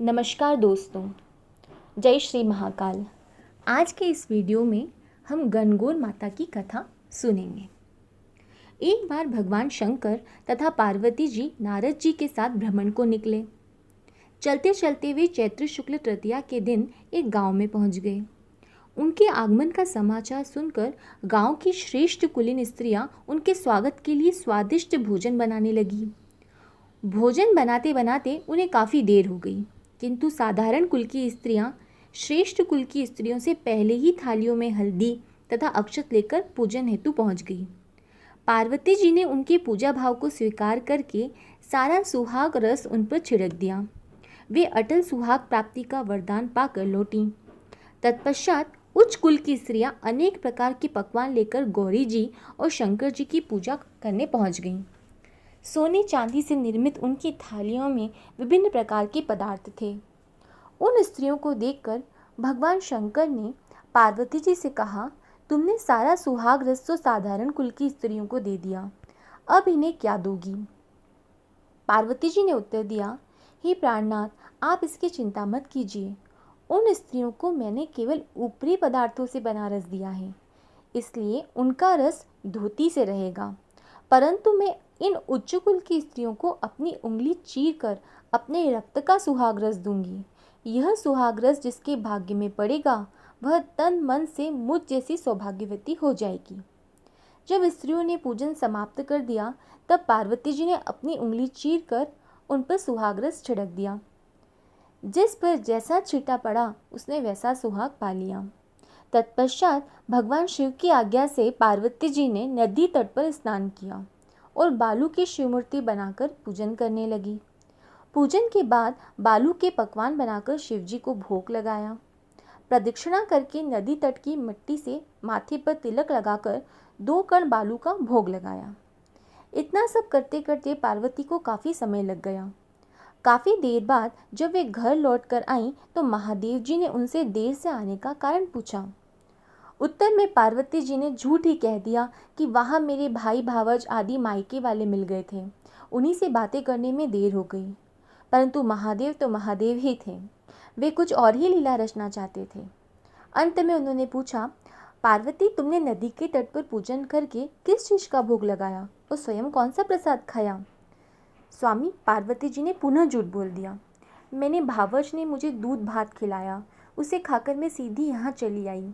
नमस्कार दोस्तों, जय श्री महाकाल। आज के इस वीडियो में हम गणगौर माता की कथा सुनेंगे। एक बार भगवान शंकर तथा पार्वती जी नारद जी के साथ भ्रमण को निकले। चलते चलते वे चैत्र शुक्ल तृतीया के दिन एक गांव में पहुंच गए। उनके आगमन का समाचार सुनकर गांव की श्रेष्ठ कुलीन स्त्रियां उनके स्वागत के लिए स्वादिष्ट भोजन बनाने लगी। भोजन बनाते बनाते उन्हें काफ़ी देर हो गई, किंतु साधारण कुल की स्त्रियां श्रेष्ठ कुल की स्त्रियों से पहले ही थालियों में हल्दी तथा अक्षत लेकर पूजन हेतु पहुंच गई। पार्वती जी ने उनके पूजा भाव को स्वीकार करके सारा सुहाग रस उन पर छिड़क दिया। वे अटल सुहाग प्राप्ति का वरदान पाकर लौटी। तत्पश्चात उच्च कुल की स्त्रियां अनेक प्रकार के पकवान लेकर गौरी जी और शंकर जी की पूजा करने पहुंच गईं। सोने चांदी से निर्मित उनकी थालियों में विभिन्न प्रकार के पदार्थ थे। उन स्त्रियों को देखकर भगवान शंकर ने पार्वती जी से कहा, तुमने सारा सुहाग रस तो साधारण कुल की स्त्रियों को दे दिया, अब इन्हें क्या दोगी? पार्वती जी ने उत्तर दिया, हे प्राणनाथ, आप इसकी चिंता मत कीजिए। उन स्त्रियों को मैंने केवल ऊपरी पदार्थों से बना रस दिया है, इसलिए उनका रस धोती से रहेगा, परंतु मैं इन उच्च कुल की स्त्रियों को अपनी उंगली चीर कर अपने रक्त का सुहाग रस दूंगी। यह सुहाग रस जिसके भाग्य में पड़ेगा वह तन मन से मुझ जैसी सौभाग्यवती हो जाएगी। जब स्त्रियों ने पूजन समाप्त कर दिया तब पार्वती जी ने अपनी उंगली चीर कर उन पर सुहाग रस छिड़क दिया। जिस पर जैसा छींटा पड़ा उसने वैसा सुहाग पा लिया। तत्पश्चात भगवान शिव की आज्ञा से पार्वती जी ने नदी तट पर स्नान किया और बालू की शिव मूर्ति बनाकर पूजन करने लगी। पूजन के बाद बालू के पकवान बनाकर शिव जी को भोग लगाया। प्रदक्षिणा करके नदी तट की मिट्टी से माथे पर तिलक लगाकर 2 कण बालू का भोग लगाया। इतना सब करते करते पार्वती को काफ़ी समय लग गया। काफ़ी देर बाद जब वे घर लौट कर आईं तो महादेव जी ने उनसे देर से आने का कारण पूछा। उत्तर में पार्वती जी ने झूठ ही कह दिया कि वहाँ मेरे भाई भावज आदि मायके वाले मिल गए थे, उन्हीं से बातें करने में देर हो गई। परंतु महादेव तो महादेव ही थे, वे कुछ और ही लीला रचना चाहते थे। अंत में उन्होंने पूछा, पार्वती, तुमने नदी के तट पर पूजन करके किस चीज़ का भोग लगाया और स्वयं कौन सा प्रसाद खाया? स्वामी, पार्वती जी ने पुनः झूठ बोल दिया। मैंने भावज ने मुझे दूध भात खिलाया, उसे खाकर मैं सीधी यहाँ चली आई।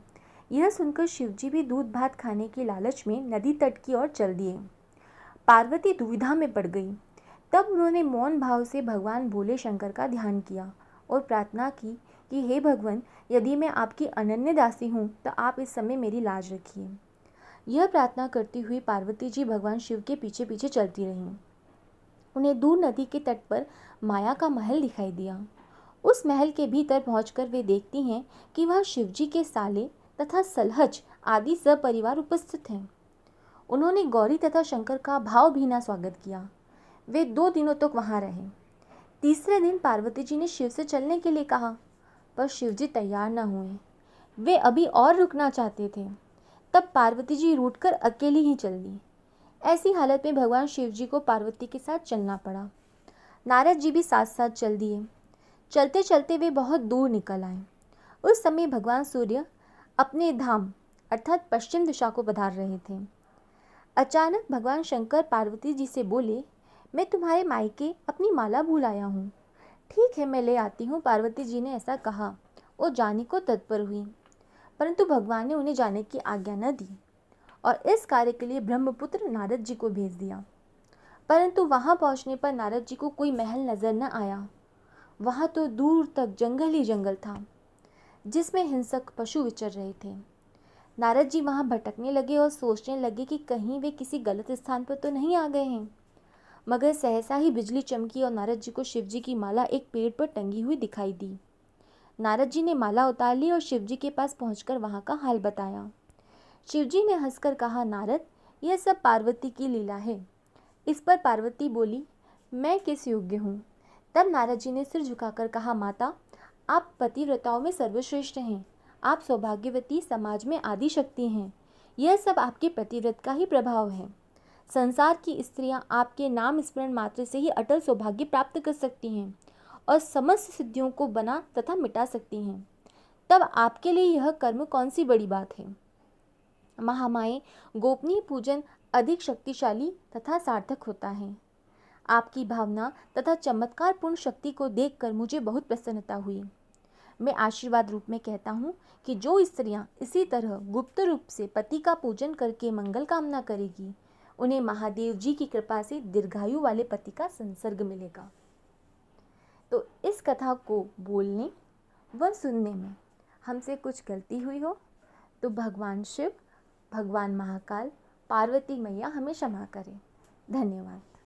यह सुनकर शिवजी भी दूध भात खाने के लालच में नदी तट की ओर चल दिए। पार्वती दुविधा में पड़ गई। तब उन्होंने मौन भाव से भगवान भोले शंकर का ध्यान किया और प्रार्थना की कि हे भगवान, यदि मैं आपकी अनन्य दासी हूँ तो आप इस समय मेरी लाज रखिए। यह प्रार्थना करती हुई पार्वती जी भगवान शिव के पीछे पीछे चलती रहीं। उन्हें दूर नदी के तट पर माया का महल दिखाई दिया। उस महल के भीतर पहुंचकर वे देखती हैं कि वहाँ शिवजी के साले तथा सलहज आदि सपरिवार उपस्थित हैं। उन्होंने गौरी तथा शंकर का भावभीना स्वागत किया। वे 2 दिनों तक वहाँ रहे। तीसरे दिन पार्वती जी ने शिव से चलने के लिए कहा, पर शिवजी तैयार न हुए। वे अभी और रुकना चाहते थे। तब पार्वती जी रूठकर अकेली ही चल दी। ऐसी हालत में भगवान शिव जी को पार्वती के साथ चलना पड़ा। नारद जी भी साथ साथ चल दिए। चलते चलते वे बहुत दूर निकल आए। उस समय भगवान सूर्य अपने धाम अर्थात पश्चिम दिशा को पधार रहे थे। अचानक भगवान शंकर पार्वती जी से बोले, मैं तुम्हारे मायके अपनी माला भूल आया हूँ। ठीक है, मैं ले आती हूँ। पार्वती जी ने ऐसा कहा और जाने को तत्पर हुई, परंतु भगवान ने उन्हें जाने की आज्ञा न दी और इस कार्य के लिए ब्रह्मपुत्र नारद जी को भेज दिया। परंतु वहाँ पहुँचने पर नारद जी को कोई महल नजर न आया। वहाँ तो दूर तक जंगल ही जंगल था जिसमें हिंसक पशु विचर रहे थे। नारद जी वहाँ भटकने लगे और सोचने लगे कि कहीं वे किसी गलत स्थान पर तो नहीं आ गए हैं। मगर सहसा ही बिजली चमकी और नारद जी को शिव जी की माला एक पेड़ पर टंगी हुई दिखाई दी। नारद जी ने माला उतार ली और शिव जी के पास पहुंचकर वहाँ का हाल बताया। शिव जी ने हंसकर कहा, नारद, यह सब पार्वती की लीला है। इस पर पार्वती बोली, मैं किस योग्य हूँ? तब नारद जी ने सिर झुकाकर कहा, माता, आप पतिव्रताओं में सर्वश्रेष्ठ हैं। आप सौभाग्यवती, समाज में आदि शक्ति हैं। यह सब आपके पतिव्रत का ही प्रभाव है। संसार की स्त्रियां आपके नाम स्मरण मात्र से ही अटल सौभाग्य प्राप्त कर सकती हैं और समस्त सिद्धियों को बना तथा मिटा सकती हैं, तब आपके लिए यह कर्म कौन सी बड़ी बात है। महामाए, गोपनीय पूजन अधिक शक्तिशाली तथा सार्थक होता है। आपकी भावना तथा चमत्कारपूर्ण शक्ति को देखकर मुझे बहुत प्रसन्नता हुई। मैं आशीर्वाद रूप में कहता हूँ कि जो स्त्रियां इसी तरह गुप्त रूप से पति का पूजन करके मंगल कामना करेगी, उन्हें महादेव जी की कृपा से दीर्घायु वाले पति का संसर्ग मिलेगा। तो इस कथा को बोलने व सुनने में हमसे कुछ गलती हुई हो तो भगवान शिव, भगवान महाकाल, पार्वती मैया हमें क्षमा करें। धन्यवाद।